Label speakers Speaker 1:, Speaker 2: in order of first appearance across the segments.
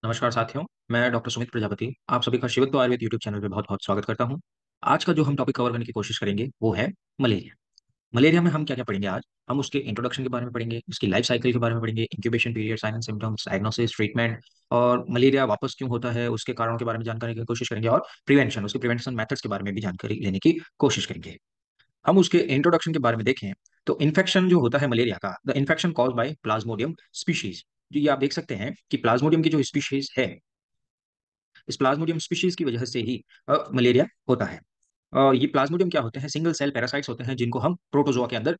Speaker 1: नमस्कार साथियों, मैं डॉक्टर सुमित प्रजापति आप सभी का शिवत्व आयुर्वेद यूट्यूब चैनल पे बहुत-बहुत स्वागत करता हूं। आज का जो हम टॉपिक कवर करने की कोशिश करेंगे, वो है मलेरिया। मलेरिया में हम क्या-क्या पढ़ेंगे आज? हम उसके इंट्रोडक्शन के बारे में पढ़ेंगे, उसकी लाइफ साइकिल के बारे में पढ़ेंगे, incubation period, sign and symptoms, diagnosis, treatment और मलेरिया वापस क्यों होता है, उसके कारणों के बारे में जानकारी की कोशिश करेंगे और प्रिवेंशन, उसके प्रिवेंशन मेथड्स के बारे में भी जानकारी लेने की कोशिश करेंगे। हम उसके इंट्रोडक्शन के बारे में देखें, तो इन्फेक्शन जो होता है मलेरिया का, the infection caused by Plasmodium species. जो ये आप देख सकते हैं कि प्लाज्मोडियम की जो स्पीशीज है, इस प्लाज्मोडियम स्पीशीज की वजह से ही मलेरिया होता है। ये प्लाज्मोडियम क्या होते हैं? सिंगल सेल पैरासाइट्स होते हैं जिनको हम प्रोटोजोआ के अंदर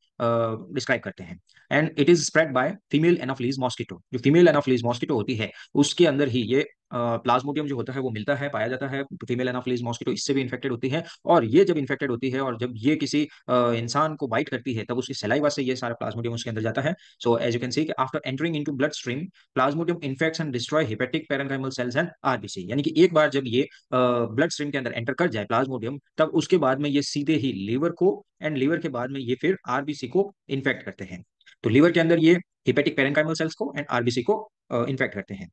Speaker 1: डिस्क्राइब करते हैं। And it is spread by female Anopheles mosquito. जो फीमेल एनाफिलीज मॉस्किटो होती है, उसके अंदर ही ये प्लाज्मोडियम जो होता है वो मिलता है, पाया जाता है। फीमेल एनाफिलीज मॉस्किटो इससे भी इन्फेक्टेड होती है, और ये जब इन्फेक्टेड होती है और जब ये किसी इंसान को बाइट करती है, तब उसकी सलाइवा से ये सारा प्लाज्मोडियम उसके अंदर जाता है। So as you can see, after entering into blood stream, plasmodium infects and destroy hepatic parenchymal cells and RBC. यानी कि एक बार जब ये ब्लड स्ट्रीम के अंदर एंटर कर जाए प्लाज्मोडियम, तब उसके बाद में ये सीधे ही लीवर को, एंड लीवर के बाद में ये फिर आरबीसी को इन्फेक्ट करते हैं। तो लीवर के अंदर ये हिपेटिक पैरेन्काइमल सेल्स को एंड आरबीसी को इन्फेक्ट करते हैं।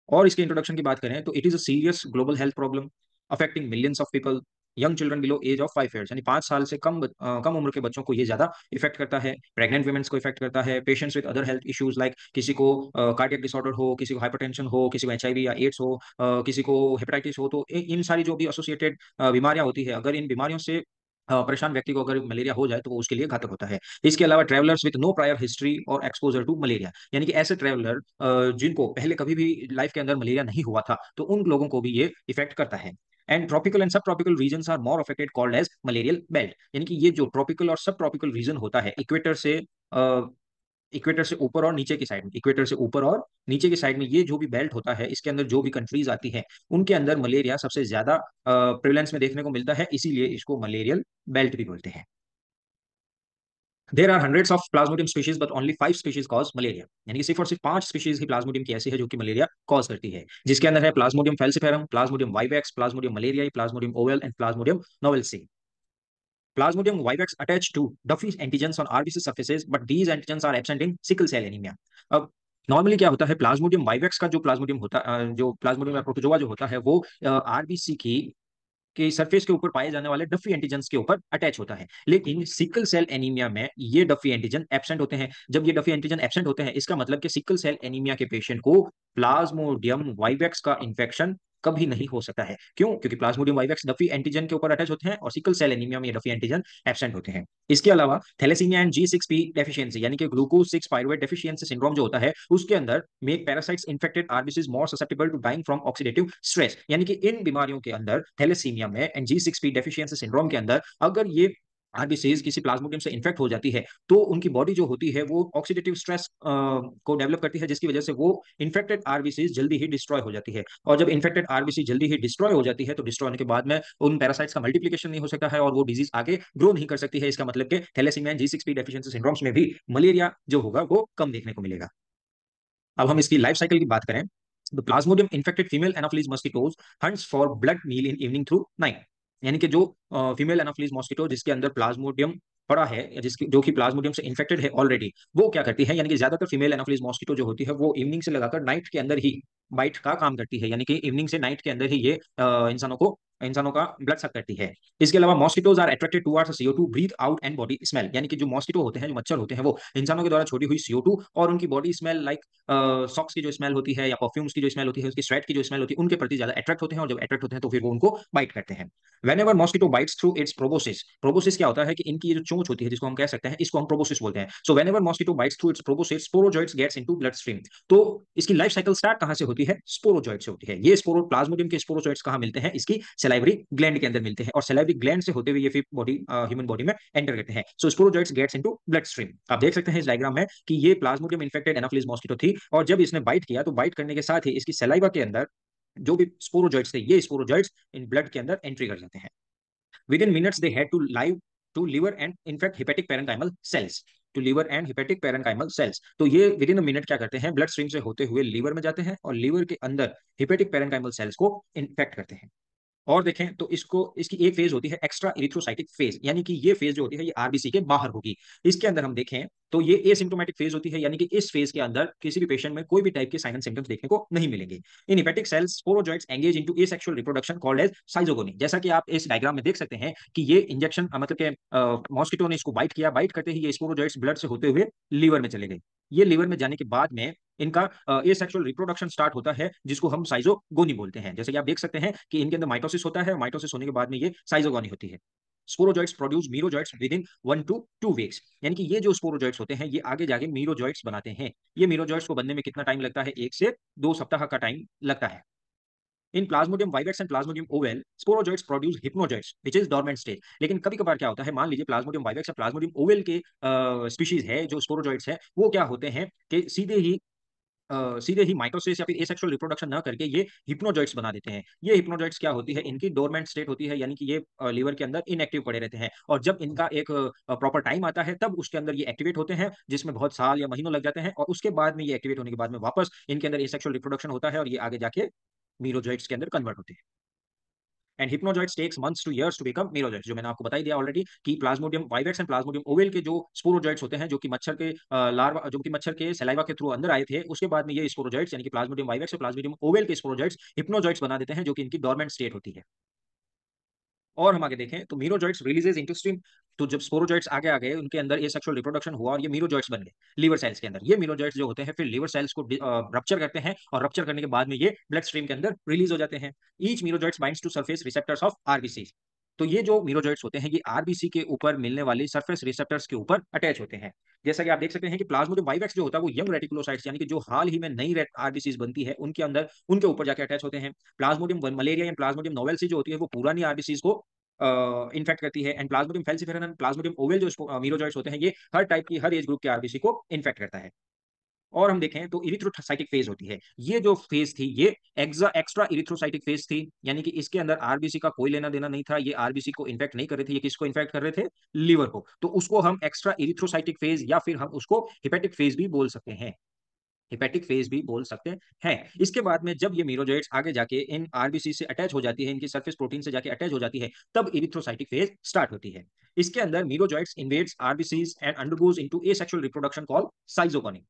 Speaker 1: और इसके इंट्रोडक्शन की बात करें तो it is a serious global health problem affecting millions of people, young children below age of 5 years. यानी 5 साल से कम उम्र के बच्चों को ये ज्यादा इफेक्ट करता है। प्रेग्नेंट वुमेन्स को इफेक्ट करता है। Patients with other health issues like किसी को कार्डियक डिसऑर्डर हो, किसी को हाइपरटेंशन हो, किसी को एचआईवी या एड्स हो, किसी को हेपेटाइटिस हो, तो इन सारी जो भी एसोसिएटेड बीमारियां होती है, अगर इन बीमारियों से परेशान व्यक्ति को अगर मलेरिया हो जाए तो वो उसके लिए घातक होता है। इसके अलावा travellers with no prior history और एक्सपोजर टू मलेरिया, यानी कि ऐसे ट्रैवलर जिनको पहले कभी भी लाइफ के अंदर मलेरिया नहीं हुआ था, तो उन लोगों को भी ये इफेक्ट करता है। And tropical and subtropical region are more affected, called as malarial belt. यानी कि ये जो ट्रॉपिकल और सब ट्रॉपिकल रीजन होता है, इक्वेटर से ऊपर और नीचे की साइड में, इक्वेटर से ऊपर और नीचे की साइड में ये जो भी बेल्ट होता है, इसके अंदर जो भी कंट्रीज आती है, उनके अंदर मलेरिया सबसे ज्यादा प्रिवेलेंस में देखने को मिलता है, इसीलिए इसको मलेरियल बेल्ट भी बोलते हैं। There are hundreds of plasmodium species but only 5 species cause malaria. यानी कि सिर्फ और सिर्फ 5 स्पीशीज ही प्लाज्मोडियम की ऐसी है जो कि मलेरिया कॉज करती है, जिसके अंदर है Plasmodium falciparum, Plasmodium vivax, Plasmodium malariae, Plasmodium ovale and Plasmodium knowlesi. Plasmodium vivax attached to Duffy antigens on RBC surfaces, but these antigens are absent in sickle cell anemia. अब normally क्या होता है, Plasmodium vivax का जो Plasmodium होता जो Plasmodium protozoa जो होता है, वो आरबीसी की के सरफेस के ऊपर पाए जाने वाले डफी एंटीजन्स के ऊपर अटैच होता है। लेकिन सिकल सेल एनीमिया में ये डफी एंटीजन एब्सेंट होते हैं। जब ये डफी एंटीजन एब्सेंट होते हैं, इसका मतलब कि सिकल सेल एनीमिया के पेशेंट को प्लाज्मोडियम वाइवेक्स का इंफेक्शन कभी नहीं हो सकता है। क्यों? क्योंकि प्लाज्मोडियम वाइवेक्स डफी एंटीजन के ऊपर अटैच होते हैं और सिकल सेल एनीमिया में ये डफी एंटीजन एब्सेंट होते हैं। इसके अलावा थैलेसीमिया एंड G6P डेफिशिएंसी, यानी कि ग्लूकोज 6 पाइरुवेट डेफिशिएंसी सिंड्रोम जो होता है, उसके अंदर make parasites infected RBCs more susceptible to dying from oxidative stress. यानी कि इन बीमारियों के अंदर, थैलेसीमिया में एंड G6P डेफिशिएंसी सिंड्रोम के अंदर, अगर ये आरबीसीज किसी प्लाज्मोडियम से इन्फेक्ट हो जाती है, तो उनकी बॉडी जो होती है वो ऑक्सीडेटिव स्ट्रेस को डेवलप करती है, जिसकी वजह से वो इन्फेक्टेड आरबीसीज जल्दी ही डिस्ट्रॉय हो जाती है। और जब इन्फेक्टेड आरबीसी जल्दी ही डिस्ट्रॉय हो जाती है, तो डिस्ट्रॉय होने के बाद में उन पैरासाइट्स का मल्टीप्लिकेशन नहीं हो सकता है और वो डिजीज आगे ग्रो नहीं कर सकती है। इसका मतलब कि थैलेसीमिया G6P डेफिशिएंसी सिंड्रोम्स में भी मलेरिया जो होगा वो कम देखने को मिलेगा। अब हम इसकी लाइफ साइकिल की बात करें, तो plasmodium infected female anopheles mosquitoes hunts for blood meal in evening through night. यानी कि जो फीमेल एनाफिलीज मॉस्किटो जिसके अंदर प्लाज्मोडियम पड़ा है, या जिसकी जो कि प्लाज्मोडियम से इन्फेक्टेड है ऑलरेडी, वो क्या करती है, यानी कि ज्यादातर फीमेल एनाफिलीज मॉस्किटो जो होती है वो इवनिंग से लगाकर नाइट के अंदर ही बाइट का काम करती है। यानी कि इवनिंग से नाइट के अंदर ही ये इंसानों का ब्लड सक करती है। इसके अलावा mosquitoes are attracted towards CO2 breathe out and body smell. यानी कि जो मॉस्किटो होते हैं, जो मच्छर होते हैं, वो इंसानों के द्वारा छोड़ी हुई CO2 और उनकी बॉडी स्मेल लाइक सॉक्स की जो स्मेल होती है या परफ्यूम्स की जो स्मेल होती है, उसकी स्वेट की जो स्मेल होती है, उनके प्रति ज्यादा अट्रैक्ट होते हैं, और जब अट्रैक्ट होते हैं तो फिर वो उनको बाइट करते हैं। When ever mosquito bites through its proboscis, proboscis क्या होता है कि इनकी ये जो चोंच होती है, जिसको हम कह सकते हैं, इसको हम प्रोबोसिस बोलते हैं। So whenever mosquito bites through its proboscis, sporozoites gets into blood stream. तो इसकी लाइफ साइकिल स्टार्ट कहां से होती है? स्पोरोजोइट से होती है। ये स्पोरो प्लाज्मोडियम के स्पोरोजोइट्स कहां मिलते हैं? इसकी सलाइवरी ग्लैंड के अंदर मिलते हैं, और सलाइवरी ग्लैंड से होते हुए ये फिर बॉडी, ह्यूमन बॉडी में एंटर करते हैं। So sporozoites gets into blood stream. आप देख सकते हैं इस डायग्राम में कि ये प्लाज्मोडियम इन्फेक्टेड एनाफिलीज मॉस्किटो थी, और जब इसने बाइट किया, तो बाइट करने के साथ ही इसकी सलाइवा के अंदर जो भी स्पोरोजोइट्स थे, ये स्पोरोजोइट्स इन ब्लड के अंदर एंट्री कर जाते हैं। Within minutes they had to liver and infect hepatic parenchymal cells, to liver and hepatic parenchymal cells. तो ये विद इन अ मिनट क्या करते हैं, ब्लड स्ट्रीम से होते हुए लीवर में जाते हैं और लीवर के अंदर हेपेटिक पैरेन्काइमल सेल्स को इन्फेक्ट करते हैं। और देखें तो इसको इसकी एक फेज होती है एक्स्ट्रा इरिथ्रोसाइटिक फेज, यानी कि ये फेज जो होती है ये आरबीसी के बाहर होगी। इसके अंदर हम देखें तो ये एसिम्प्टोमेटिक फेज होती है, यानी कि इस फेज के अंदर किसी भी पेशेंट में कोई भी टाइप के साइन एंड सिम्टम्स देखने को नहीं मिलेंगे। In hepatic cells sporozoites engage into asexual reproduction called as schizogony. जैसा कि आप इस डायग्राम में देख सकते हैं कि ये इंजेक्शन मतलब के मॉस्किटो ने इसको बाइट किया, बाइट करते ही ये स्पोरोजॉइट्स ब्लड से होते हुए लीवर में चले गए। ये लीवर में जाने के बाद में इनका एसेक्सुअल रिप्रोडक्शन स्टार्ट होता है, जिसको हम साइजोगोनी बोलते हैं। जैसे कि आप देख सकते हैं कि इनके अंदर माइटोसिस होता है, माइटोसिस होने के बाद में ये साइजोगोनी होती है। Sporozoites produce merozoites within 1 to 2 weeks, यानी कि ये जो स्पोरोजॉइट्स होते हैं ये आगे जाके मीरोजॉइट्स बनाते हैं। ये मीरोजॉइट्स को बनने में कितना टाइम लगता है? 1 से 2 सप्ताह का टाइम लगता है। In Plasmodium vivax and Plasmodium ovale sporozoites produce hypnozoites which is dormant stage. लेकिन कभी कभार क्या होता है, मान लीजिए प्लाज्मोडियम वाइवेक्स या प्लाज्मोडियम ओवेल के स्पीशीज है जो स्पोरोजॉइट्स है, वो क्या होते हैं कि सीधे ही माइटोसिस या फिर एसेक्सुअल रिप्रोडक्शन ना करके ये हिप्नोजॉइट्स बना देते हैं। ये हिप्नोजॉइट्स क्या होती है, इनकी डोरमेंट स्टेट होती है, यानी कि ये लीवर के अंदर इनएक्टिव पड़े रहते हैं। और जब इनका एक प्रॉपर टाइम आता है तब उसके अंदर ये एक्टिवेट होते हैं, जिसमें बहुत साल या महीनों लग जाते हैं। और उसके बाद में ये एक्टिवेट होने के बाद में वापस इनके अंदर एसेक्सुअल रिप्रोडक्शन होता है और ये आगे जाके मीरोजॉइट्स के अंदर कन्वर्ट होते हैं। And hypnozoites takes months to years to become merozoites, जो मैंने आपको बता ही दिया ऑलरेडी कि plasmodium vivax and Plasmodium ovale के जो स्पोरोजॉइट्स होते हैं, जो कि मच्छर के लार्वा, जो कि मच्छर के सलाइवा के थ्रू अंदर आए थे, उसके बाद में ये स्पोरोजॉइट्स यानी कि प्लाज्मोडियम वाइवेक्स और प्लाज्मोडियम ओवेल के स्पोरोजॉइट्स हिप्नोजॉइट्स बना देते हैं, जो कि इनकी डोरमेंट स्टेट होती है। और हम आगे देखें तो मीरोजॉइट्स रिलीजेस इनटू स्ट्रीम। तो जब स्पोरोजॉइट्स आगे आ गए, उनके अंदर ये सेक्सुअल रिप्रोडक्शन हुआ और ये मीरोजॉइट्स बन गए लीवर सेल्स के अंदर। ये मीरोजॉइट्स जो होते हैं फिर लीवर सेल्स को रप्चर करते हैं और रप्चर करने के बाद में ये ब्लड स्ट्रीम के अंदर रिलीज हो जाते हैं। Each merozoites binds to surface receptors of RBC. तो ये जो मीरोजॉइट्स होते हैं ये आरबीसी के ऊपर मिलने वाली सरफेस रिसेप्टर्स के ऊपर अटैच होते हैं। जैसा कि आप देख सकते हैं कि प्लाज्मोडियम वाइवेक्स जो होता है वो यंग रेटिकुलोसाइट्स, यानी कि जो हाल ही में नई आरबीसी बनती है उनके अंदर, उनके ऊपर जाके अटैच होते हैं। प्लाज्मोडियम मलेरिया या प्लाज्मोडियम नोवेल्सी जो होती है वो पुरानी आरबीसी को इन्फेक्ट करती है। And Plasmodium falciparum and Plasmodium oval जो मीरोजॉइट्स होते हैं ये हर टाइप की, हर एज ग्रुप के आरबीसी को इन्फेक्ट करता है। और हम देखें तो इरिथ्रोसाइटिक फेज होती है। ये जो फेज थी ये एक्स्ट्रा इरिथ्रोसाइटिक फेज थी, यानी कि इसके अंदर आरबीसी का कोई लेना देना नहीं था। ये आरबीसी को इन्फेक्ट नहीं कर रहे थे, ये किसको इन्फेक्ट कर रहे थे? लीवर को। तो उसको हम एक्स्ट्रा इरिथ्रोसाइटिक फेज या फिर हम उसको हिपेटिक फेज भी बोल सकते हैं। हिपेटिक फेज भी बोल सकते हैं। इसके बाद में जब ये मीरोजॉइट्स आगे जाके इन आरबीसी से अटैच हो जाती है, इनकी सरफेस प्रोटीन से जाके अटैच हो जाती है, तब इरिथ्रोसाइटिक फेज स्टार्ट होती है। इसके अंदर merozoites invades RBCs and undergoes into asexual reproduction called schizogony.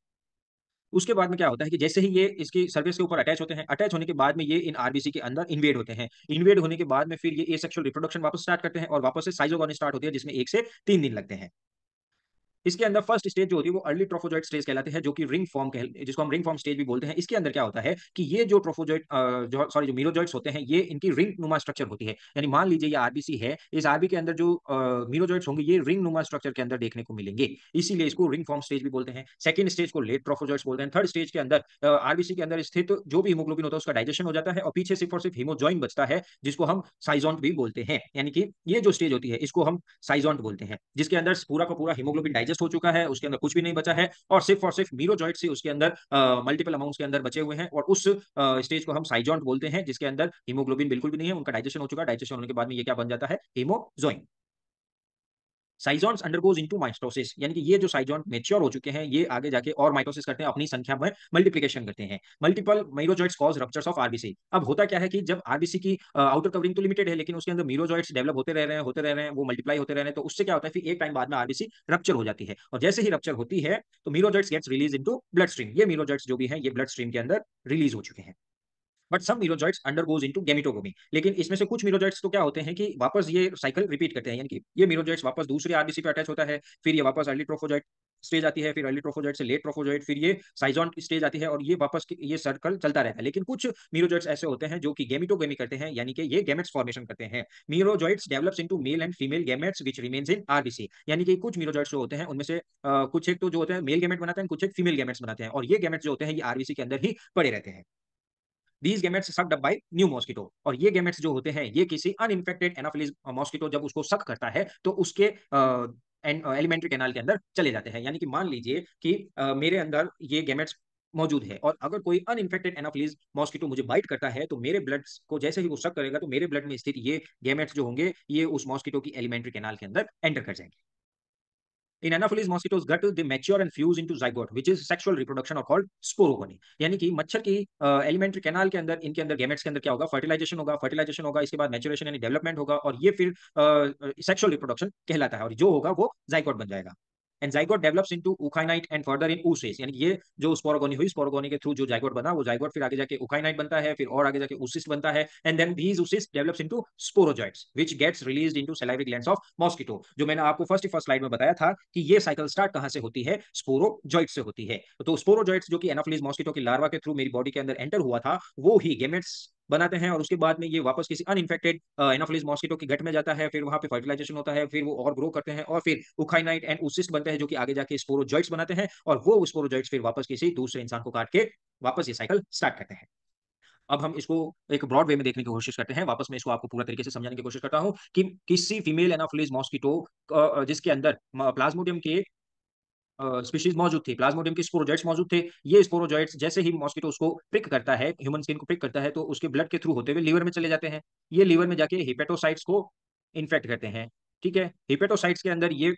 Speaker 1: उसके बाद में क्या होता है कि जैसे ही ये इसकी सरफेस के ऊपर अटैच होते हैं, अटैच होने के बाद में ये इन आरबीसी के अंदर इन्वेड होते हैं। इन्वेड होने के बाद में फिर ये एसेक्सुअल रिप्रोडक्शन वापस स्टार्ट करते हैं और वापस से साइजोगोनी स्टार्ट होती है, जिसमें 1 से 3 दिन लगते हैं। इसके अंदर फर्स्ट स्टेज जो होती है वो अर्ली ट्रोफोजॉइट स्टेज कहलाते हैं, जो कि रिंग फॉर्म जिसको हम रिंग फॉर्म स्टेज भी बोलते हैं। इसके अंदर क्या होता है कि ये जो ट्रोफोजॉइट जो मीरोजॉइट्स होते हैं ये इनकी रिंग नुमा स्ट्रक्चर होती है। यानी मान लीजिए ये आरबीसी है, इस आरबी के अंदर जो मीरोजॉइट्स होंगे ये रिंग नुमा स्ट्रक्चर के अंदर देखने को मिलेंगे, इसीलिए इसको रिंग फॉर्म स्टेज भी बोलते हैं। सेकंड स्टेज को लेट ट्रोफोजॉइट्स बोलते हैं। थर्ड स्टेज के अंदर आरबीसी के अंदर स्थित जो भी हीमोग्लोबिन होता है उसका डाइजेशन हो जाता है और पीछे सिर्फ और सिर्फ हीमोजॉइन बचता है, जिसको हम साइजोंट भी बोलते हैं। यानी कि ये जो स्टेज होती है इसको हम साइजोंट बोलते हैं, जिसके अंदर पूरा का पूरा हीमोग्लोबिन डाइजेस्ट हो चुका है, उसके अंदर कुछ भी नहीं बचा है और सिर्फ मीरोजॉइट से उसके अंदर मल्टीपल अमाउंट्स के अंदर बचे हुए हैं। और उस स्टेज को हम साइजोंट बोलते हैं, जिसके अंदर हीमोग्लोबिन बिल्कुल भी नहीं है, उनका डाइजेशन हो चुका है। डाइजेशन होने के बाद में ये क्या बन जाता है? हीमोजॉइन। साइजॉन्स अंडरगोज इनटू माइटोसिस, यानी कि ये जो साइजॉन मेच्योर हो चुके हैं ये आगे जाके और माइटोसिस करते हैं, अपनी संख्या में मल्टीप्लिकेशन करते हैं। Multiple merozoites cause ruptures of RBC. अब होता क्या है कि जब आरबीसी की आउटर कवरिंग तो लिमिटेड है, लेकिन उसके अंदर मीरोजॉइट्स डेवलप होते रह रहे हैं, वो मल्टीप्लाई होते रह रहे हैं, तो उससे क्या होता है फिर एक टाइम बाद में आरबीसी रप्चर हो जाती है। और जैसे ही रप्चर होती है तो merozoites gets release into blood stream. ये मीरोजॉइट्स जो भी हैं ये ब्लड स्ट्रीम के अंदर रिलीज हो चुके हैं। But some merozoites undergoes into gametogony. लेकिन इसमें से कुछ मीरोजॉइट्स तो क्या होते हैं कि वापस ये साइकिल रिपीट करते हैं, यानी कि ये मीरोजॉइट्स वापस दूसरे आरबीसी पे अटैच होता है, फिर ये वापस अर्ली ट्रोफोजॉइट स्टेज आती है, फिर अर्ली ट्रोफोजॉइट से लेट ट्रोफोजॉइट, फिर ये साइजॉन स्टेज आती है और ये वापस ये सर्कल चलता रहता है। लेकिन कुछ मीरोजॉइट्स ऐसे होते हैं जो कि गैमेटोगेमी करते हैं, यानी कि ये गैमेट्स फॉर्मेशन करते हैं। Merozoites develops into male and female gametes which remains in RBC. यानी कि कुछ मीरोजॉइट्स जो होते हैं उनमें से कुछ एक तो जो होते हैं मेल गैमेट बनाते हैं, कुछ एक फीमेल गैमेट्स बनाते हैं, और ये गैमेट्स जो होते हैं ये आरबीसी के अंदर ही पड़े रहते हैं। These gametes sucked up by new mosquito। और ये gametes जो होते हैं ये किसी अनइन्फेक्टेड एनाफिलिस मॉस्किटो जब उसको सक करता है तो उसके एलिमेंट्री कैनाल के अंदर चले जाते हैं। यानी कि मान लीजिए कि मेरे अंदर ये गेमेट्स मौजूद है और अगर कोई अनइन्फेक्टेड एनाफिलीज मॉस्किटो मुझे बाइट करता है तो मेरे ब्लड को जैसे ही वो सक करेगा तो मेरे ब्लड में स्थित ये गेमेट्स जो होंगे ये उस मॉस्किटो की एलिमेंट्री कैनाल के अंदर एंटर कर जाएंगे। In anopheles mosquitoes gut they mature and fuse into zygote which is sexual reproduction और कॉल्ड स्पोरोगोनी। यानी कि मच्छर की एलिमेंट्री कैनाल के अंदर, इनके अंदर गैमेट्स के अंदर क्या होगा, फर्टिलाइजेशन होगा, इसके बाद मैच्योरेशन यानी डेवलपमेंट होगा, और ये फिर सेक्सुअल रिप्रोडक्शन कहलाता है, और जो होगा वो जाइगोट बन जाएगा। And zygote develops into ookinete and further in oocyst, यानी ये जो स्पोरोगोनी हुई, स्पोरोगोनी के थ्रू जो जाइगोट बना, वो जाइगोट फिर आगे जाके उकाइनाइट बनता है, फिर और आगे जाके oocyst बनता है, and then these oocysts develops into sporozoites which gets released into salivary glands of mosquito। जो मैंने आपको फर्स्ट स्लाइड में बताया था कि ये साइकिल स्टार्ट कहां से होती है, स्पोरोजॉइट से होती है। तो स्पोरोजॉइट्स जो कि एनाफिलीज मॉस्किटो की लार्वा के थ्रू मेरी बॉडी के अंदर एंटर हुआ था, वो ही गेमेट्स बनाते हैं, और उसके बाद में ये वापस किसी अनइन्फेक्टेड एनाफिलीज मॉस्किटो की गट में जाता है, फिर वहां पे फर्टिलाइजेशन होता है, फिर वो और ग्रो करते हैं, और फिर उखाइनाइट एंड oocyst बनते हैं, जो कि आगे जाके स्पोरोजॉइट्स बनाते हैं, और वो स्पोरोजॉइट्स फिर वापस किसी दूसरे इंसान को काट के वापस ये साइकिल स्टार्ट करते हैं। अब हम इसको एक ब्रॉड वे में देखने की कोशिश करते हैं, वापस मैं इसको आपको पूरा तरीके से समझाने की कोशिश करता हूं कि किसी फीमेल एनाफिलीज मॉस्किटो जिसके अंदर प्लाज्मोडियम के स्पीशीज मौजूद थी, प्लाज्मोडियम के स्पोरोजॉइट्स मौजूद थे। ये स्पोरोजॉइट्स जैसे ही मॉस्किटो उसको प्रिक करता है, ह्यूमन स्किन को प्रिक करता है, तो उसके ब्लड के थ्रू होते हुए लीवर में चले जाते हैं। ये लीवर में जाके हिपेटोसाइट्स को इन्फेक्ट करते हैं। ठीक है, हिपेटोसाइट्स के अंदर ये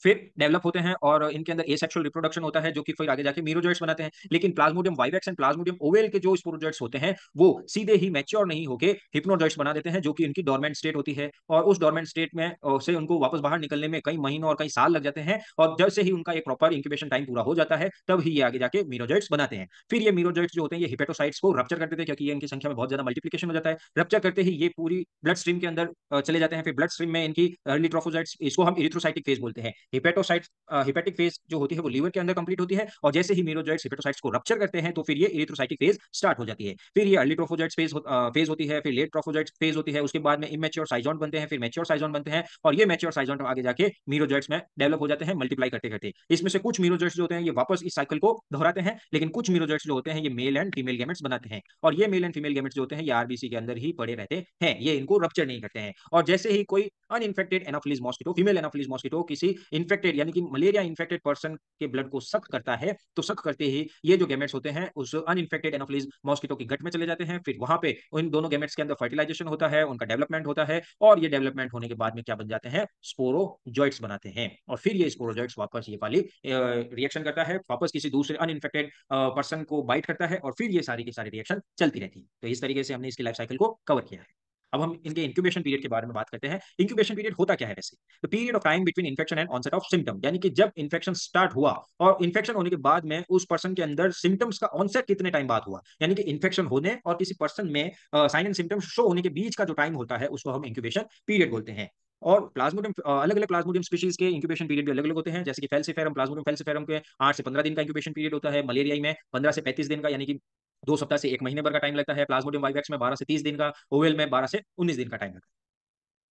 Speaker 1: फिर डेवलप होते हैं, और इनके अंदर एसेक्सुअल रिप्रोडक्शन होता है, जो कि फिर आगे जाके मीरोजॉइट्स बनाते हैं। लेकिन Plasmodium vivax and Plasmodium ovale के जो स्पोरोजॉइट्स होते हैं, वो सीधे ही मैच्योर नहीं होके हिप्नोजॉइट्स बना देते हैं, जो कि उनकी डोरमेंट स्टेट होती है, और उस डोरमेंट स्टेट में से उनको वापस बाहर निकलने में कई महीनों और कई साल लग जाते हैं, और जैसे ही उनका एक प्रॉपर इंक्यूबेशन टाइम पूरा हो जाता है, तब ही ये आगे जाके मीरोजॉइट्स बनाते हैं। फिर ये मीरोजॉइट्स जो होते हैं, ये हिपेटोसाइट्स को रप्चर कर देते हैं, क्योंकि ये इनकी संख्या में बहुत ज्यादा मल्टीप्लिकेशन हो जाता है। रप्चर करते ही ये पूरी ब्लड स्ट्रीम के अंदर चले जाते हैं। फिर ब्लड स्ट्रीम में इनकी अर्ली ट्रोफोसाइट्स, इसको हम इरिथ्रोसाइटिक फेज बोलते हैं। हिपेटोसाइट्स हिपेटिक फेज जो होती है वो लीवर के अंदर कंप्लीट होती है, और जैसे ही मीरोजॉइट्स हिपेटोसाइट्स को रप्चर करते हैं, तो फिर ये इरिथ्रोसाइटिक फेज स्टार्ट हो जाती है। फिर ये अर्ली ट्रोफोजाइट्स फेज होती है, फिर लेट ट्रोफोजाइट्स फेज होती है, उसके बाद में इमेच्योर साइजोन बनते हैं, फिर मैच्योर साइजोन बनते हैं, और ये मैच्योर साइजोन आगे जाके मीरोजॉइट्स में डेवलप हो जाते हैं मल्टीप्लाई करते करते। इसमें से कुछ मीरोजॉइट्स जो होते हैं, ये वापस इस साइकिल को दोहराते हैं, लेकिन कुछ मीरोजॉइट्स जो होते हैं, ये मेल एंड फीमेल गैमेट्स बनाते हैं, और ये मेल एंड फीमेल गैमेट्स जो होते हैं, ये आरबीसी के अंदर ही पड़े रहते हैं, ये इनको रप्चर नहीं करते हैं। और जैसे ही कोई uninfected Anopheles mosquito, female Anopheles mosquito किसी इन्फेक्टेड यानी कि मलेरिया इन्फेक्टेड पर्सन के ब्लड को सक करता है, तो सक करते ही ये जो गैमेट्स होते हैं उस अनइन्फेक्टेड एनाफिलीज मॉस्किटो की गट में चले जाते हैं। फिर वहां पे उन दोनों गैमेट्स के अंदर फर्टिलाइजेशन होता है, उनका डेवलपमेंट होता है, और ये डेवलपमेंट होने के बाद में क्या बन जाते हैं, स्पोरोजॉइट्स बनाते हैं। और फिर ये स्पोरोजॉइट्स वापस ये वाली रिएक्शन करता है, वापस किसी दूसरे अनइन्फेक्टेड पर्सन को बाइट करता है, और फिर ये सारी की सारी रिएक्शन चलती रहती है। तो इस तरीके से हमने इसकी लाइफ साइकिल को कवर किया है। अब हम इनके इंक्यूबेशन पीरियड के बारे में बात करते हैं। इंक्यूबेशन पीरियड होता क्या है वैसे? The period of time between infection and onset of symptom, यानी कि जब इन्फेक्शन स्टार्ट हुआ और इन्फेक्शन होने के बाद में उस पर्सन के अंदर सिम्टम्स का ऑनसेट कितने टाइम बाद हुआ, यानी कि इन्फेक्शन होने और किसी पर्सन में साइन एंड सिम्टम्स शो होने के बीच का जो टाइम होता है, उसको हम इंक्यूबेशन पीरियड बोलते हैं। और प्लाज्मोडियम अलग अलग प्लाज्मोडियम स्पीशीज के इंक्यूबेशन पीरियड भी अलग अलग होते हैं, जैसे कि फेल्सिफेरम, प्लाज्मोडियम फेल्सिफेरम के 8 से 15 दिन का इंक्यूबेशन पीरियड होता है, मलेरिया में 15 से 35 दिन का, यानी कि 2 सप्ताह से 1 महीने भर का टाइम लगता है, प्लाज्मोडियम वाइवेक्स में 12 से 30 दिन का, ओवेल में 12 से 19 दिन का टाइम लगता है।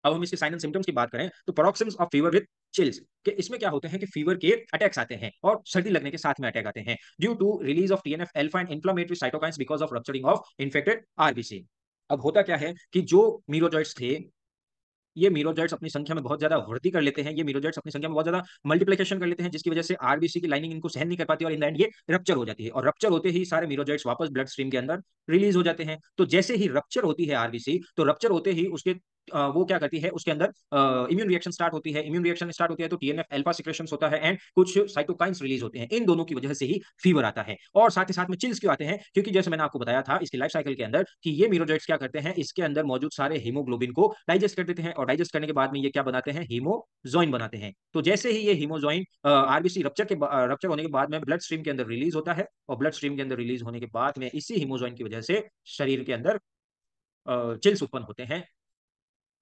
Speaker 1: अब हम इसके साइन एंड सिम्टम्स की बात करें, तो paroxysms of fever with chills, कि इसमें क्या होते हैं कि फीवर के अटैक्स आते हैं, और सर्दी लगने के साथ में अटैक आते हैं, due to release of TNF alpha and inflammatory cytokines because of rupturing of infected RBC. अब होता क्या है कि जो मीरोजॉइट्स थे, ये मीरोजॉइट्स अपनी संख्या में बहुत ज्यादा वृद्धि कर लेते हैं, ये मीरोजॉइट्स अपनी संख्या में बहुत ज्यादा मल्टीप्लिकेशन कर लेते हैं, जिसकी वजह से आरबीसी की लाइनिंग इनको सहन नहीं कर पाती, और इन द एंड ये रप्चर हो जाती है, और रप्चर होते ही सारे मीरोजॉइट्स वापस ब्लड स्ट्रीम के अंदर रिलीज हो जाते हैं। तो जैसे ही रप्चर होती है आरबीसी, तो रप्चर होते ही उसके वो क्या करती है, उसके अंदर इम्यून रिएक्शन स्टार्ट होती है, इम्यून रिएक्शन स्टार्ट होती है, तो टीएनएफ अल्फा सिक्रेशंस होता है, एंड कुछ साइटोकाइंस रिलीज होते हैं, इन दोनों की वजह से ही फीवर आता है। और साथ ही साथ में चिल्स क्यों आते हैं, क्योंकि जैसे मैंने आपको बताया था इसकी लाइफ साइकिल के अंदर कि ये मीरोजॉइट्स क्या करते हैं, इसके अंदर मौजूद सारे हीमोग्लोबिन को डाइजेस्ट कर देते हैं, और डाइजेस्ट करने के बाद में ये क्या बनाते हैं, हीमोजॉइन बनाते हैं। तो जैसे ही ये हीमोजॉइन आरबीसी रप्चर होने के बाद में ब्लड स्ट्रीम के अंदर रिलीज होता है, और ब्लड स्ट्रीम के अंदर रिलीज होने के बाद में इसी हीमोजॉइन की वजह से शरीर के अंदर चिल्स उत्पन्न होते हैं,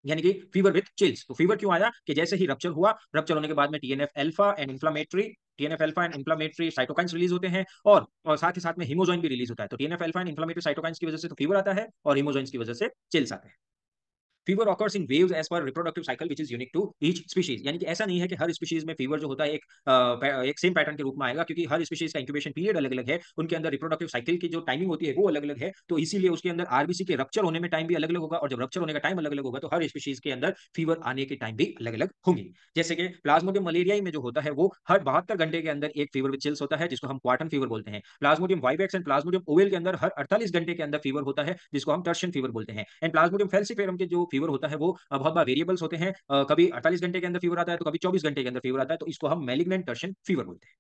Speaker 1: यानी कि फीवर विथ चिल्स। तो फीवर क्यों आया, कि जैसे ही रप्चर हुआ, रप्चर होने के बाद में TNF alpha and inflammatory cytokines release होते हैं, और साथ ही साथ में हीमोजॉइन भी रिलीज होता है। तो TNF alpha and inflammatory cytokines की वजह से तो फीवर आता है, और हीमोजॉइंस की वजह से चिल्स आते हैं। Fever occurs in waves as per reproductive cycle which is unique to each species, यानी कि ऐसा नहीं है कि हर स्पीशीज में फीवर जो होता है एक सेम पैटर्न के रूप में आएगा, क्योंकि हर स्पीशीज का इंक्यूबेशन पीरियड अलग अलग है, उनके अंदर रिप्रोडक्टिव साइकिल की जो टाइमिंग होती है वो अलग अलग है, तो इसीलिए उसके अंदर आरबीसी के रप्चर होने में टाइम भी अलग अलग होगा, और जब रप्चर होने का टाइम अलग अलग होगा, तो हर स्पीशीज के अंदर फीवर आने के टाइम भी अलग अलग होंगे। जैसे कि प्लाज्मोडियम मलेरिया में जो होता है, वो हर 72 घंटे के अंदर एक फीवर विद चिल्स होता है, जिसको हम क्वार्टन फीवर बोलते हैं। Plasmodium vivax and Plasmodium ovale के अंदर हर 48 घंटे के अंदर फीवर होता है, जिसको हम टर्शियन फीवर बोलते हैं। एंड प्लाज्मोडियम फेल्सिफेरम के जो फीवर होता है वो बहुत बार वेरिएबल्स होते हैं, कभी 48 घंटे के अंदर फीवर आता है तो कभी 24 घंटे के अंदर फीवर आता है, तो इसको हम मैलिग्नेंट टर्शियन फीवर बोलते हैं।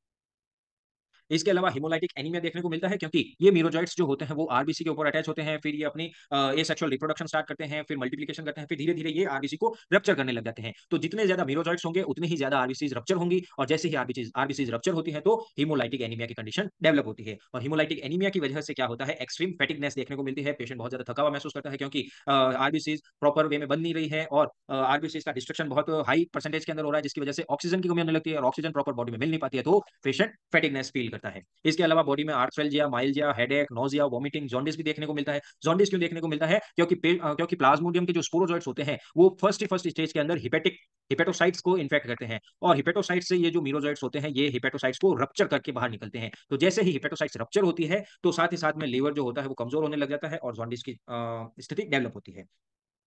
Speaker 1: इसके अलावा हिमोलाइटिक एनीमिया देखने को मिलता है क्योंकि ये मीरोजॉइट्स जो होते हैं वो आरबीसी के ऊपर अटैच होते हैं, फिर ये अपनी एसेक्सुअल रिप्रोडक्शन स्टार्ट करते हैं, फिर मल्टीप्लिकेशन करते हैं, फिर धीरे धीरे ये आरबीसी को रप्चर करने लग जाते हैं। तो जितने ज्यादा मीरोजॉइट्स होंगे उतनी ही ज्यादा आरबीसीज रप्चर होंगी, और जैसे ही आरबीसीज रप्चर होती है तो हिमोलाइटिक एनीमिया की कंडीशन डेवलप होती है। और हिमोलाइटिक एनीमिया की वजह से क्या होता है, एक्सट्रीम फैटिगनेस देखने को मिलती है, पेशेंट बहुत ज्यादा थका हुआ महसूस करता है क्योंकि आरबीसीज प्रॉपर वे में बन नहीं रही है, और आरबीसीज का डिस्ट्रक्शन बहुत हाई परसेंटेज के अंदर हो रहा है, जिसकी वजह से ऑक्सीजन की कमी होने लगती है, और ऑक्सीजन प्रॉपर बॉडी में मिल नहीं पाती है, तो पेशेंट फैटिगनेस फील करता है। इसके अलावा बॉडी में आर्थ्रैल्जिया, माइल्जिया, हेडेक, नोजिया, वोमिटिंग, जॉन्डिस भी देखने को मिलता है। जॉन्डिस क्यों देखने को मिलता है, क्योंकि प्लाज्मोडियम के जो स्पोरोजोइट्स होते हैं वो फर्स्ट स्टेज के अंदर हिपेटोसाइट्स को इन्फेक्ट करते हैं, और हिपेटोसाइट्स से ये जो मीरोजोइट्स होते हैं ये हिपेटोसाइट्स को रप्चर करके बाहर निकलते हैं। तो जैसे ही हिपेटोसाइट्स रप्चर होती है तो साथ ही साथ में लीवर जो होता है वो कमजोर होने लग जाता है, और जॉन्डिस की स्थिति डेवलप होती है।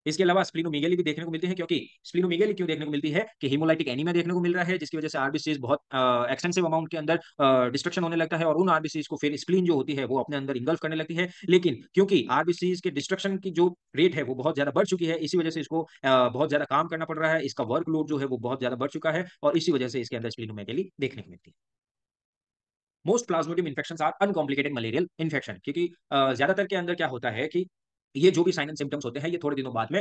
Speaker 1: इसके अलावा स्प्लीनोमेगेली भी देखने को मिलती है, क्योंकि स्प्लीनोमेगेली क्यों देखने को मिलती है कि हिमोलाइटिक एनीमिया देखने को मिल रहा है, जिसकी वजह से आरबीसीज बहुत एक्सटेंसिव अमाउंट के अंदर डिस्ट्रक्शन होने लगता है, और उन आरबीसीज को फिर स्प्लीन जो होती है वो अपने अंदर इंगल्फ करने लगती है। लेकिन क्योंकि आरबीसीज के डिस्ट्रक्शन की जो रेट है वो बहुत ज्यादा बढ़ चुकी है, इसी वजह से इसको बहुत ज्यादा काम करना पड़ रहा है, इसका वर्कलोड जो है वो बहुत ज्यादा बढ़ चुका है, और इसी वजह से इसके अंदर स्प्लीनोमेगेली देखने को मिलती है। Most plasmodium infection are uncomplicated malarial infection, क्योंकि ज्यादातर के अंदर क्या होता है कि ये जो भी साइन एंड सिम्टम्स होते हैं ये थोड़े दिनों बाद में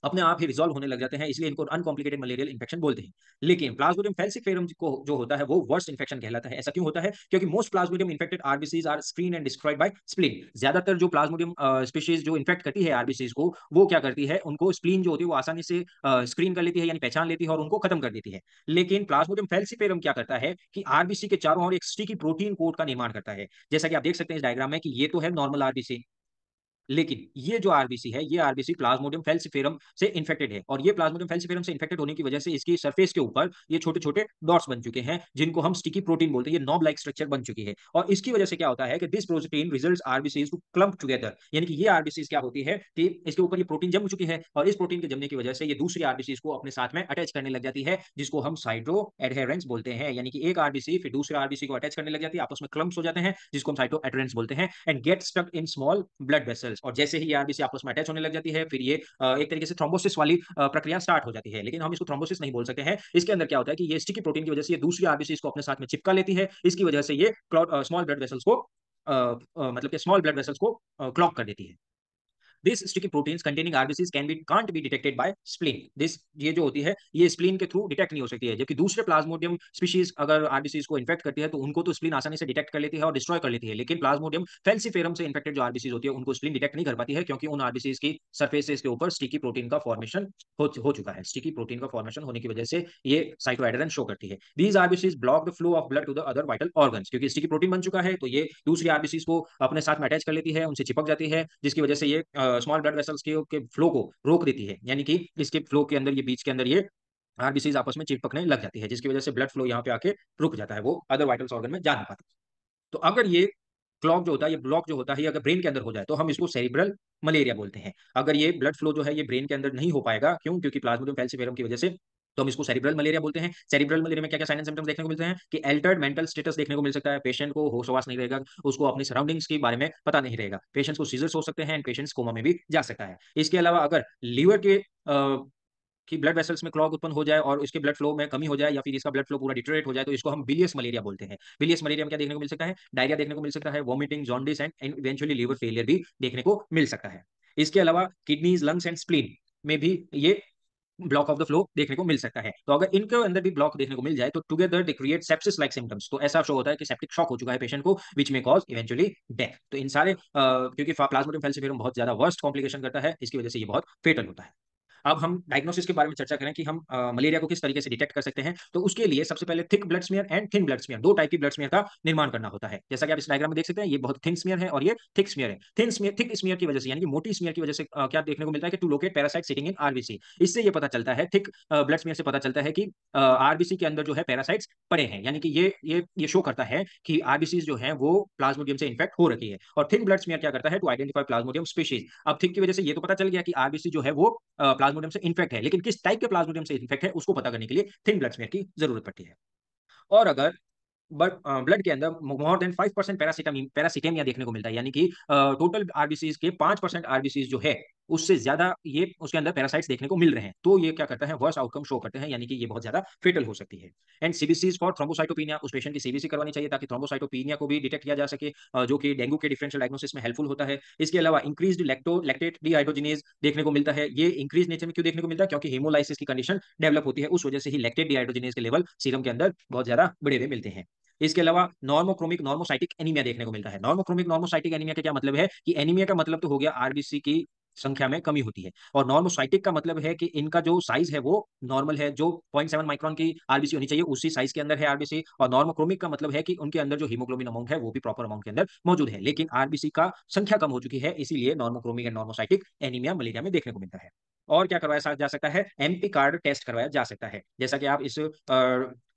Speaker 1: अपने आप ही रिजॉल्व होने लग जाते हैं, इसलिए इनको अनकॉम्प्लिकेटेड मलेरियल इन्फेक्शन बोलते हैं। लेकिन प्लाज्मोडियम फेल्सिफेरम को जो होता है वो वर्स्ट इन्फेक्शन कहलाता है। ऐसा क्यों होता है, क्योंकि most plasmodium infected RBCs are screen and destroyed by spleen. ज्यादातर जो प्लाज्मोडियम स्पीशीज जो इन्फेक्ट करती है आरबीसीज को, वो क्या करती है, उनको स्प्लीन जो होती है वो आसानी से स्क्रीन कर लेती है, यानी पहचान लेती है और उनको खत्म कर देती है। लेकिन प्लाज्मोडियम फेल्सिफेरम क्या करता है कि आरबीसी के चारों ओर एक स्टिकी प्रोटीन कोट का निर्माण करता है। जैसा कि आप देख सकते हैं इस डायग्राम में कि ये तो है नॉर्मल आरबीसी, लेकिन ये जो आरबीसी है ये आरबीसी प्लाज्मोडियम फेल्सिफेरम से इन्फेक्टेड है, और ये प्लाज्मोडियम फेल्सिफेरम से इन्फेक्टेड होने की वजह से इसकी सरफेस के ऊपर ये छोटे छोटे डॉट्स बन चुके हैं, जिनको हम स्टिकी प्रोटीन बोलते हैं। ये नॉब लाइक स्ट्रक्चर बन चुकी है, और इसकी वजह से क्या होता है कि this protein results RBCs to clump together, यानी कि ये आरबीसीज क्या होती है कि इसके ऊपर ये प्रोटीन जम चुकी है, और इस प्रोटीन के जमने की वजह से ये दूसरी आरबीसीज को अपने साथ में अटैच करने लग जाती है, जिसको हम साइटो एडहेरेंस बोलते हैं। यानी कि एक आरबीसी फिर दूसरे आरबीसी को अटैच करने लग जाती है, आपस में क्लम्प्स हो जाते हैं, जिसको हम साइटो एडहेरेंस बोलते हैं, and get stuck in small blood vessels. और जैसे ही ये आरबीसी आपस में अटैच होने लग जाती है फिर ये एक तरीके से थ्रोम्बोसिस वाली प्रक्रिया स्टार्ट हो जाती है, लेकिन हम इसको थ्रोम्बोसिस नहीं बोल सकते हैं। इसके अंदर क्या होता है कि ये स्टिकी प्रोटीन की वजह से ये दूसरी आरबीसी को अपने साथ में चिपका लेती है, इसकी वजह से ये स्मॉल ब्लड वेसल्स को मतलब कि स्मॉल ब्लड वेसल्स को क्लॉग कर देती है। This sticky proteins containing RBCs can't be detected by spleen. This ये जो होती है ये स्प्लीन के थ्रू डिटेक्ट नहीं हो सकती है, जबकि दूसरे प्लाज्मोडियम स्पीशीज अगर आरबीसीज को इन्फेक्ट करती है तो उनको तो स्प्लीन आसानी से डिटेक्ट कर लेती है और डिस्ट्रॉय कर लेती है, लेकिन प्लाज्मोडियम फेल्सिफेरम से इन्फेक्टेड जो आरबीसीज होती है उनको स्प्लीन डिटेक्ट नहीं कर पाती है, क्योंकि उन आरबीसीज की सरफेसेस के ऊपर स्टिकी प्रोटीन का फॉर्मेशन हो चुका है। स्टिकी प्रोटीन का फॉर्मेशन होने की वजह से ये साइटोएडेरेंस शो करती है। These RBCs block the flow of blood to the other vital organs, क्योंकि स्टिकी प्रोटीन बन चुका है तो ये दूसरी आरबीसीज को अपने साथ में अटैच कर लेती है, उनसे चिपक जाती है, जिसकी वजह से ये स्मॉल ब्लड वेसल्स के फ्लो को रोक देती है, यानी कि इसके फ्लो के अंदर ये बीच के अंदर ये आरबीसीज आपस में चिपकने लग जाती है, जिसकी वजह से ब्लड फ्लो यहाँ पे आके रुक जाता है, वो अदर वाइटल्स ऑर्गन में जा नहीं पाता। तो अगर ये क्लॉग जो होता है, ये ब्लॉक जो होता है, ये अगर ब्रेन के अंदर हो जाए तो हम इसको सेरिब्रल मलेरिया बोलते हैं। अगर ये ब्लड फ्लो जो है ये ब्रेन के अंदर नहीं हो पाएगा, क्यों, क्योंकि प्लाज्मोडियम फेल्सिफेरम की वजह से, तो हम इसको सेरिब्रल मलेरिया बोलते हैं। सेरिब्रल मलेरिया में क्या क्या साइन एंड सिम्टम्स देखने को मिलते हैं कि एल्टर्ड मेंटल स्टेटस देखने को मिल सकता है, पेशेंट को होश हवास नहीं रहेगा, उसको अपनी सराउंडिंग्स के बारे में पता नहीं रहेगा, पेशेंट्स को सीजर्स हो सकते हैं एंड पेशेंट्स कोमा में भी जा सकता है। इसके अलावा अगर लीवर के कि ब्लड वेसल्स में क्लॉग उत्पन्न हो जाए और इसके ब्लड फ्लो में कमी हो जाए, या फिर इसका ब्लड फ्लो पूरा डिटोरेट हो जाए, तो इसको हम बिलियस मलेरिया बोलते हैं। बिलियस मलेरिया में क्या देखने को मिल सकता है, डायरिया देखने को मिल सकता है, vomiting, jaundice and eventually liver failure भी देखने को मिल सकता है। इसके अलावा किडनीज, लंग्स एंड स्प्लीन में भी ये ब्लॉक ऑफ द फ्लो देखने को मिल सकता है। तो अगर इनके अंदर भी ब्लॉक देखने को मिल जाए तो together they create sepsis like symptoms, तो ऐसा शो होता है कि सेप्टिक शॉक हो चुका है पेशेंट को, विच में कॉज इवेंचुअली डेथ। तो इन सारे क्योंकि प्लाज्मोडियम फेल्सिफेरम बहुत ज्यादा वर्स्ट कॉम्प्लिकेशन करता है, इसकी वजह से ये बहुत फेटल होता है। अब हम डायग्नोसिस के बारे में चर्चा करें कि हम मलेरिया को किस तरीके से डिटेक्ट कर सकते हैं, तो उसके लिए सबसे पहले thick blood smear and thin blood smear, दो टाइप की ब्लड स्मीयर का निर्माण करना होता है। जैसा कि आप इस डायग्राम में देख सकते हैं, ये बहुत थिन स्मीयर है और ये थिक स्मीयर है। थिक स्मीयर की वजह से, यानी कि मोटी स्मीयर की वजह से क्या देखने को मिलता है कि to locate parasite sitting in RBC. इससे ये पता चलता है, थिक ब्लड स्मीयर से पता चलता है कि आरबीसी के अंदर जो है पैरासाइट्स पड़े हैं, यानी कि ये शो करता है कि आरबीसी जो है वो प्लाज्मोडियम से इन्फेक्ट हो रखी है। और थिन ब्लड स्मीयर क्या करता है, टू आइडेंटिफाई प्लाज्मोडियम स्पीशीज। अब थिक की वजह से ये तो पता चल गया कि आरबीसी जो है वो प्लाज्मोडियम से इन्फेक्ट है, लेकिन किस टाइप के प्लाज्मोडियम से इन्फेक्ट है उसको पता करने के लिए थिन ब्लड स्मीयर की जरूरत पड़ती है। और अगर ब्लड के अंदर मोर देन 5% पैरासिटेमिया देखने को मिलता है, यानी कि टोटल आरबीसीज के 5% आरबीसीज जो है उससे ज्यादा ये उसके अंदर पैरासाइट्स देखने को मिल रहे हैं, तो ये क्या करता है, वर्स आउटकम शो करते हैं, यानी कि ये बहुत ज्यादा फेटल हो सकती है। एंड सीबीसी फॉर थ्रोम्बोसाइटोपिनिया, उस पेशेंट की सीबीसी करवानी चाहिए ताकि थ्रोम्बोसाइटोपिनिया को भी डिटेक्ट किया जा सके, जो कि डेंगू के डिफरेंशियल डायग्नोसिस में हेल्पफुल होता है। इसके अलावा इंक्रीज्ड लैक्टेट डिहाइड्रोजिनेज देखने को मिलता है। ये इंक्रीज नेचर में क्यों देखने को मिलता है, क्योंकि हेमोलाइसिस की कंडीशन डेवलप होती है, उस वजह से ही लैक्टेट डिहाइड्रोजिनेज के लेवल सीरम के अंदर बहुत ज्यादा बढ़े हुए मिलते हैं। इसके अलावा नॉर्मोक्रोमिक नॉर्मोसाइटिक एनीमिया देखने को मिलता है। नॉर्मोक्रोमिक नॉर्मोसाइटिक एनीमिया का क्या मतलब है कि एनीमिया का मतलब तो हो गया आरबीसी की संख्या में कमी होती है, और नॉर्मोसाइटिक का मतलब है कि इनका जो साइज है वो नॉर्मल है, जो 0.7 माइक्रोन की आरबीसी होनी चाहिए उसी साइज के अंदर है आरबीसी। और नॉर्मोक्रोमिक का मतलब है कि उनके अंदर जो हीमोग्लोबिन अमाउंट है वो भी प्रॉपर अमाउंट के अंदर मौजूद है, लेकिन आरबीसी का संख्या कम हो चुकी है, इसीलिए normochromic and normocytic anaemia malaria में देखने को मिलता है। और क्या करवाया जा सकता है, एमपी कार्ड टेस्ट करवाया जा सकता है, जैसा कि आप इस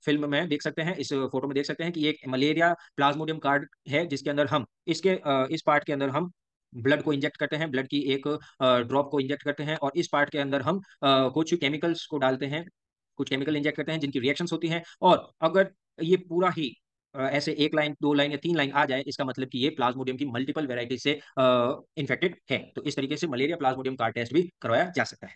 Speaker 1: फिल्म में देख सकते हैं, इस फोटो में देख सकते हैं कि एक मलेरिया प्लाज्मोडियम कार्ड है, जिसके अंदर हम इस पार्ट के अंदर हम ब्लड को इंजेक्ट करते हैं, ब्लड की एक ड्रॉप को इंजेक्ट करते हैं, और इस पार्ट के अंदर हम कुछ केमिकल्स को डालते हैं, कुछ केमिकल इंजेक्ट करते हैं जिनकी रिएक्शंस होती हैं। और अगर ये पूरा ही ऐसे एक लाइन, दो लाइन या तीन लाइन आ जाए, इसका मतलब कि ये प्लाज्मोडियम की मल्टीपल वेराइटी से इन्फेक्टेड है। तो इस तरीके से मलेरिया प्लाज्मोडियम कार्ड टेस्ट भी करवाया जा सकता है।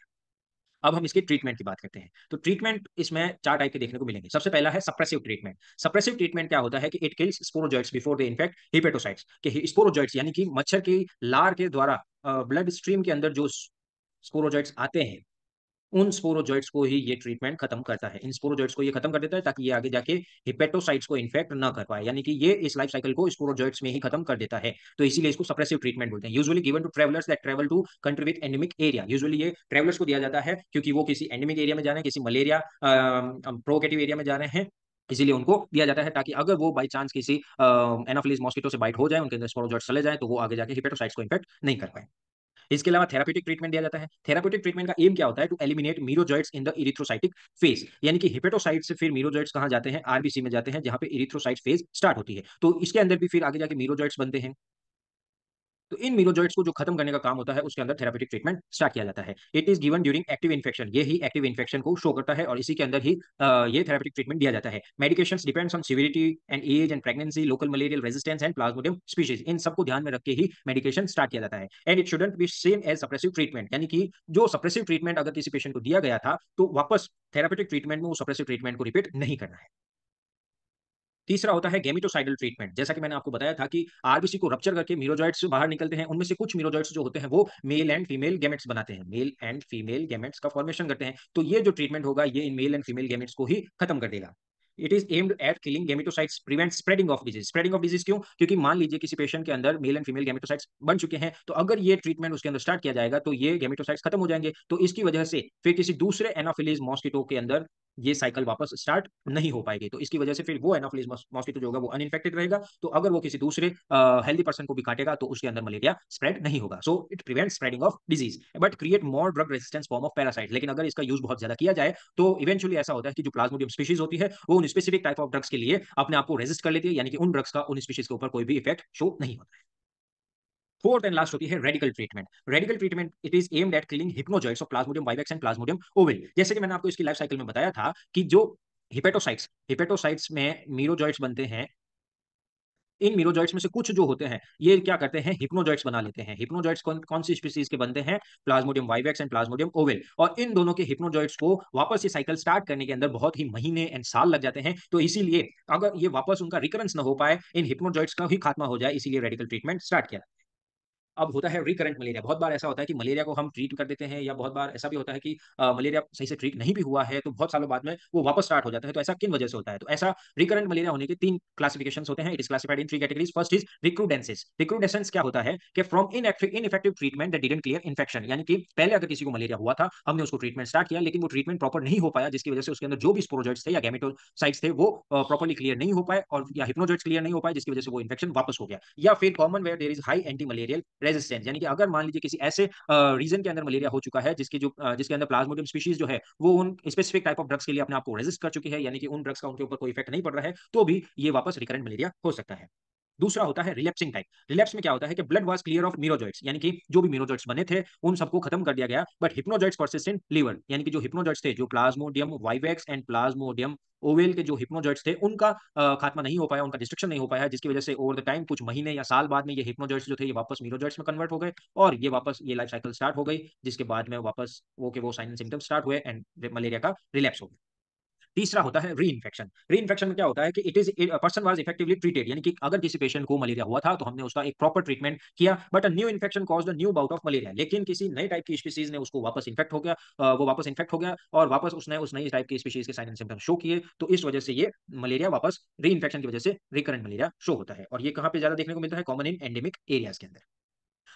Speaker 1: अब हम इसके ट्रीटमेंट की बात करते हैं, तो ट्रीटमेंट इसमें चार टाइप के देखने को मिलेंगे। सबसे पहला है सप्रेसिव ट्रीटमेंट। सप्रेसिव ट्रीटमेंट क्या होता है कि it kills sporozoites before they infect hepatocytes, कि स्पोरोजॉइट्स यानी कि मच्छर की लार के द्वारा ब्लड स्ट्रीम के अंदर जो स्पोरोजॉइट्स आते हैं, उन स्पोरोजॉइट्स को ही ये ट्रीटमेंट खत्म करता है, इन स्पोरोजॉइट्स को ये खत्म कर देता है, ताकि ये आगे जाके हिपेटोसाइट्स को इन्फेक्ट ना कर पाए, यानी कि ये इस लाइफ साइकिल को स्पोरोजॉइट्स में ही खत्म कर देता है। तो इसीलिए इसको सप्रेसिव ट्रीटमेंट बोलते हैं। Usually given to travellers that travel to country with endemic area, usually ये ट्रेवलर्स को दिया जाता है क्योंकि वो किसी एंडेमिक एरिया में जा रहे हैं, किसी मलेरिया प्रोकेटिव एरिया में जा रहे हैं, इसीलिए उनको दिया जाता है, ताकि अगर वो बाई चांस किसी एनाफिलीज मॉस्किटो से बाइट हो जाए, उनके अंदर स्पोरोजॉइट्स चले जाए, तो वो आगे जाके हिपेटोसाइट्स को इन्फेक्ट नहीं कर पाए। इसके अलावा थेराप्यूटिक ट्रीटमेंट दिया जाता है। थेराप्यूटिक ट्रीटमेंट का एम क्या होता है, to eliminate merozoites in the erythrocytic phase, यानी कि हिपेटोसाइट से फिर मीरोजॉइट्स कहां जाते हैं, आरबीसी में जाते हैं, जहां पे इरिथ्रोसाइट फेज स्टार्ट होती है, तो इसके अंदर भी फिर आगे जाके मीरोजॉइट्स बनते हैं। तो इन मीरोजॉइट्स को जो खत्म करने का काम होता है, उसके अंदर थेरापेटिक ट्रीटमेंट स्टार्ट किया जाता है। It is given during active infection, ये ही एक्टिव इन्फेक्शन को शो करता है, और इसी के अंदर ही ये थेरापेटिक ट्रीटमेंट दिया जाता है। Medications depends on severity and age and pregnancy, local malarial resistance and plasmodium species, इन सबको ध्यान में रख के ही मेडिकेशन स्टार्ट किया जाता है। And it shouldn't be same as suppressive treatment, यानी कि जो सप्रेसिव ट्रीटमेंट अगर किसी पेशेंट को दिया गया था, तो वापस थेरापेटिक ट्रीटमेंट में वो सप्रेसिव ट्रीटमेंट को रिपीट नहीं करना है। तीसरा होता है गेमिटोसाइडल ट्रीटमेंट। जैसा कि मैंने आपको बताया था कि आरबीसी को रप्चर करके मीरोजॉइट्स बाहर निकलते हैं, उनमें से कुछ मीरोजॉइट्स जो होते हैं वो मेल एंड फीमेल गैमेट्स बनाते हैं, मेल एंड फीमेल गैमेट्स का फॉर्मेशन करते हैं। तो ये जो ट्रीटमेंट होगा, ये in male and female gametes को ही खत्म कर देगा। It is aimed at killing gametocytes, prevent spreading of disease. Spreading of disease क्यों, क्योंकि मान लीजिए किसी पेशेंट के अंदर मेल एंड फीमेल गेमिटोसाइट्स बन चुके हैं, तो अगर ये ट्रीटमेंट उसके अंदर स्टार्ट किया जाएगा, तो ये गेमिटोसाइट्स खत्म हो जाएंगे, तो इसकी वजह से फिर किसी दूसरे एनाफिलीज मॉस्किटो के अंदर ये साइकिल वापस स्टार्ट नहीं हो पाएगी, तो इसकी वजह से फिर वो एनाफिलीज मॉस्किटो जो होगा वो अनइंफेक्टेड रहेगा, तो अगर वो किसी दूसरे हेल्दी पर्सन को भी काटेगा, तो उसके अंदर मलेरिया स्प्रेड नहीं होगा। So it prevent spreading of disease but create more drug resistance form of parasite. लेकिन अगर इसका यूज बहुत ज्यादा किया जाए, तो इवेंचुअली ऐसा होता है कि जो प्लाज्मोडियम स्पीशीज होती है, वो उन स्पेसिफिक टाइप ऑफ ड्रग्स के लिए अपने आप को रेजिस्ट कर लेती है, यानी कि उन ड्रग्स का उन स्पीशीज के ऊपर कोई भी इफेक्ट शो नहीं होता है। फोर्थ एंड लास्ट होती है radical treatment. Radical treatment it is aimed at killing hypnozoites of plasmodium vivax and plasmodium ovale. जैसे कि मैंने आपको इसकी लाइफ साइकिल में बताया था कि जो हिपेटोसाइट्स में मीरोजॉइट्स बनते हैं, इन मीरोजॉइट्स में से कुछ जो होते हैं, ये क्या करते हैं, हिप्नोजॉइट्स बना लेते हैं। हिप्नोजॉइट्स कौन सी स्पीसीज के बनते हैं, Plasmodium vivax and Plasmodium oval, और इन दोनों के हिप्नोजॉइट्स को वापस ये साइकिल स्टार्ट करने के अंदर बहुत ही महीने एंड साल लग जाते हैं। तो इसीलिए अगर ये वापस उनका रिकरेंस ना हो पाए, इन हिप्नोजॉइट्स का ही खात्मा हो जाए, इसीलिए रेडिकल ट्रीटमेंट स्टार्ट किया। अब होता है रिकरेंट मलेरिया। बहुत बार ऐसा होता है कि मलेरिया को हम ट्रीट कर देते हैं, या बहुत बार ऐसा भी होता है कि मलेरिया सही से ट्रीट नहीं भी हुआ है, तो बहुत सालों बाद में वो वापस स्टार्ट हो जाता है। तो ऐसा किन वजह से होता है, तो ऐसा रिकरेंट मलेरिया होने के तीन क्लासिफिकेशन होते हैं। It is classified in three categories. First is recrudescences. Recrudescences क्या होता है कि from ineffective treatment that didn't clear infection, यानी कि पहले अगर किसी को मलेरिया हुआ था, हमने उसको ट्रीटमेंट स्टार्ट किया, लेकिन वो ट्रीटमेंट प्रॉपर नहीं हो पाया, जिसकी वजह से उसके अंदर जो भी स्पोरोजॉइट्स थे या गैमेटोसाइट्स थे, वो प्रॉपर्ली क्लियर नहीं हो पाए, और या हिप्नोजॉइट्स क्लियर नहीं हो पाए, जिसकी वजह से वो इन्फेक्शन वापस हो गया। या फिर common where there is high anti malarial resistance, यानी कि अगर मान लीजिए किसी ऐसे रीजन के अंदर मलेरिया हो चुका है, जिसके अंदर प्लाज्मोडियम स्पीशीज जो है वो उन स्पेसिफिक टाइप ऑफ ड्रग्स के लिए अपने आप को रेजिस्ट कर चुकी है, यानी कि उन ड्रग्स का उनके ऊपर कोई इफेक्ट नहीं पड़ रहा है, तो भी ये वापस रिकरेंट मलेरिया हो सकता है। दूसरा होता है रिलैप्सिंग टाइप। रिलैप्स में क्या होता है कि ब्लड वाज क्लियर ऑफ मीरोजॉइट्स, यानी कि जो भी मीरोजॉइट्स बने थे उन सबको खत्म कर दिया गया, बट हिप्नोजॉइट्स परसिस्ट इन लीवर, यानी कि जो हिप्नोजॉइट्स थे, जो Plasmodium vivax and Plasmodium ovale के जो हिप्नोजॉइट्स थे उनका खात्मा नहीं हो पाया, उनका डिस्ट्रक्शन नहीं हो पाया, जिसकी वजह से ओवर द टाइम कुछ महीने या साल बाद में ये हिप्नोजॉइट्स जो थे ये वापस मीरोजॉइट्स में कन्वर्ट हो गए और ये वापस ये लाइफ साइकिल स्टार्ट हो गई, जिसके बाद में वापस वो के वो साइन एंड सिम्टम्स स्टार्ट हुए एंड मलेरिया का रिलैप्स हो गया। तीसरा होता है री इन्फेक्शन। री इन्फेक्शन में क्या होता है कि it is person was effectively treated, यानी कि अगर किसी पेशेंट को मलेरिया हुआ था तो हमने उसका एक प्रॉपर ट्रीटमेंट किया, but a new infection caused a new bout of malaria, लेकिन किसी नए टाइप की स्पीशीज ने उसको वापस इन्फेक्ट हो गया, वो वापस इन्फेक्ट हो गया और वापस उसने उस नई टाइप की स्पीशीज के साइन एंड सिम्टम्स शो किए, तो इस वजह से ये मलेरिया वापस री इन्फेक्शन की वजह से रिकरेंट मलेरिया शो होता है। और ये कहाँ पे ज्यादा देखने को मिलता है? कॉमन इन एंडेमिक एरियाज के अंदर।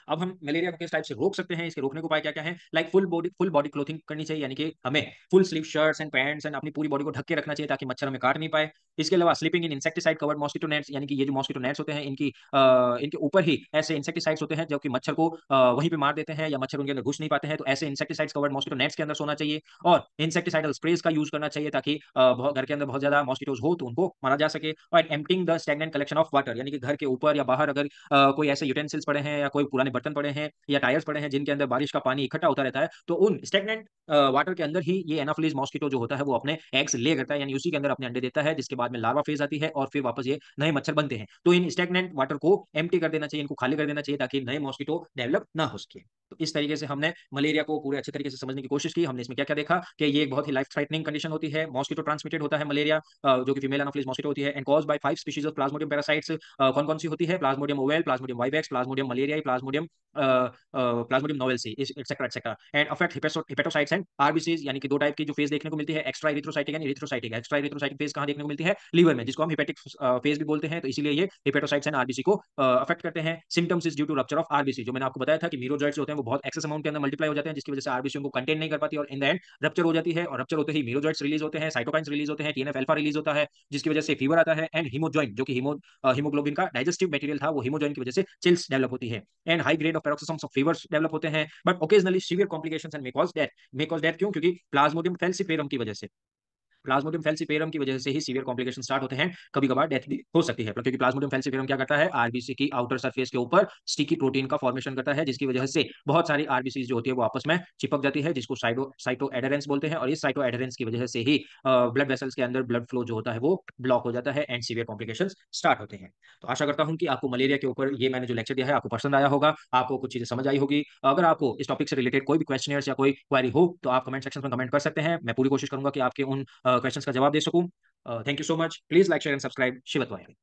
Speaker 1: अब हम मलेरिया को किस टाइप से रोक सकते हैं, इसके रोकने के उपाय क्या क्या है? लाइक फुल बॉडी क्लोथिंग करनी चाहिए, यानी कि हमें full sleeve shirts and pants and अपनी पूरी बॉडी को ढक के रखना चाहिए ताकि मच्छर हमें काट नहीं पाए। इसके अलावा sleeping in insecticide covered mosquito nets, यानी कि ये जो मॉस्किटो नेट्स होते हैं इनके ऊपर ही ऐसे इंसेक्टिसाइड्स होते हैं जो कि मच्छर को वहीं पे मार देते हैं या मच्छर उनके अंदर घुस नहीं पाते हैं, तो ऐसे इंसेक्टिसाइड्स कवर्ड मॉस्किटो नेट्स के अंदर सोना चाहिए और इंसेक्टिसाइडल स्प्रेज का यूज करना चाहिए ताकि घर के अंदर बहुत ज्यादा मॉस्किटोज हो तो उनको मारा जा सके। और emptying the stagnant collection of water, यानी कि घर के ऊपर या बाहर अगर कोई ऐसे यूटेंसिल्स पड़े हैं या कोई पुराने बर्तन पड़े हैं या टायर्स पड़े हैं जिनके अंदर बारिश का पानी इकट्ठा होता रहता है, तो उन स्टैग्नेंट वाटर के अंदर ही ये एनाफिलीज मॉस्किटो जो होता है वो अपने एग्स ले करता है, यानी उसी के अंदर अपने अंडे देता है, जिसके बाद में लार्वा फेज आती है और फिर वापस ये नए मच्छर बनते हैं। तो इन स्टैग्नेंट वाटर को एम्प्टी कर देना चाहिए, इनको खाली कर देना चाहिए ताकि नए मॉस्किटो डेवलप ना हो सके। तो इस तरीके से हमने मलेरिया को पूरे अच्छे तरीके से समझने की कोशिश की। हमने इसमें क्या क्या देखा कि ये एक बहुत ही लाइफ थ्रेटनिंग कंडीशन होती है, मॉस्किटो ट्रांसमिटेड होता है मलेरिया, जो कि फीमेल एनाफिलीज मॉस्किटो होती है and caused by 5 species of plasmodium parasites. कौन कौन सी होती है? Plasmodium ovale, plasmodium vivax, Plasmodium malariae, plasmodium knowlesi, et cetera et cetera, and affect hepatocytes and RBCs, यानी कि दो टाइप की जो फेज देखने को मिलती है, extra erythrocytic and erythrocytic. Extra erythrocytic phase कहां देखने को मिलती है? लीवर में, जिसको हम हेपेटिक फेज भी बोलते हैं, तो इसीलिए ये हेपेटोसाइट्स एंड आरबीसी को अफेक्ट करते हैं। Symptoms is due to rupture of RBC, जो मैंने आपको बताया था कि मीरोजॉइट्स होते हैं वो बहुत एक्सेस अमाउंट के अंदर मल्टीप्लाई हो जाते हैं, जिसकी वजह से आरबीसी को कंटेन नहीं कर पाती और इन द एंड रप्चर हो जाती है, और रप्चर होते ही मीरोजॉइट्स रिलीज होते हैं, साइटोकाइंस रिलीज होते हैं, टीएनएफ अल्फा रिलीज होता है, जिसकी वजह से फीवर आता है एंड हीमोजॉइन, जो कि हीमोग्लोबिन का डाइजेस्टिव मटेरियल था, वो हीमोजॉइन की वजह से चिल्स डेवलप होती है and high grade of paroxysms of fevers develop होते हैं, but occasionally severe complications and may cause death. क्यों? क्योंकि प्लाज्मोडियम फैल्सिफेरम की वजह से, प्लाज्मोडियम फेल्सिपेरम की वजह से ही सीवियर कॉम्प्लिकेशन स्टार्ट होते हैं, कभी कभार डेथ भी हो सकती है, क्योंकि प्लाज्मोडियम फेल्सिपेरम क्या करता है? आरबीसी की आउटर सरफेस के ऊपर स्टिकी प्रोटीन का फॉर्मेशन करता है, जिसकी वजह से बहुत सारी आरबीसी जो होती है वो आपस में चिपक जाती है, जिसको साइटो एडरेंस बोलते हैं, और इस साइटो एडरेंस की वजह से ही ब्लड वेसल्स के अंदर ब्लड फ्लो जो होता है वो ब्लॉक हो जाता है एंड सीवियर कॉम्प्लिकेशन स्टार्ट होते हैं। तो आशा करता हूं कि आपको मलेरिया के ऊपर ये मैंने जो लेक्चर दिया है आपको पसंद आया होगा, आपको कुछ चीजें समझ आई होगी। अगर आपको इस टॉपिक से रिलेटेड कोई भी क्वेश्चन या कोई क्वेरी हो तो आप कमेंट सेक्शन में कमेंट कर सकते हैं, मैं पूरी कोशिश करूंगा कि आपके उन क्वेश्चन का जवाब दे सकूं। Thank you so much. Please like, share, and subscribe. Shivatwaya.